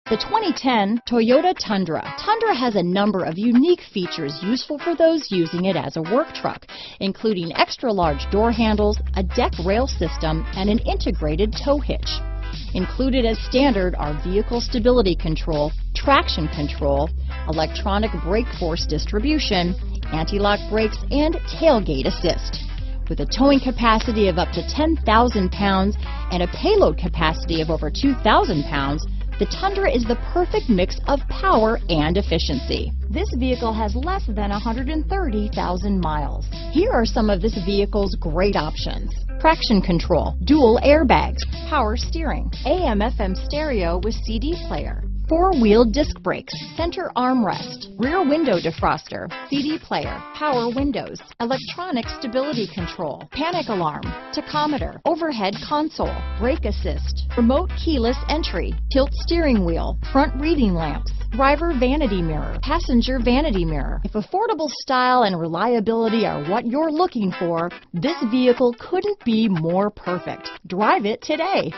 The 2010 Toyota Tundra. Tundra has a number of unique features useful for those using it as a work truck, including extra-large door handles, a deck rail system, and an integrated tow hitch. Included as standard are vehicle stability control, traction control, electronic brake force distribution, anti-lock brakes, and tailgate assist. With a towing capacity of up to 10,000 pounds and a payload capacity of over 2,000 pounds, the Tundra is the perfect mix of power and efficiency. This vehicle has less than 130,000 miles. Here are some of this vehicle's great options: traction control, dual airbags, power steering, AM/FM stereo with CD player, four-wheel disc brakes, center armrest, rear window defroster, CD player, power windows, electronic stability control, panic alarm, tachometer, overhead console, brake assist, remote keyless entry, tilt steering wheel, front reading lamps, driver vanity mirror, passenger vanity mirror. If affordable style and reliability are what you're looking for, this vehicle couldn't be more perfect. Drive it today.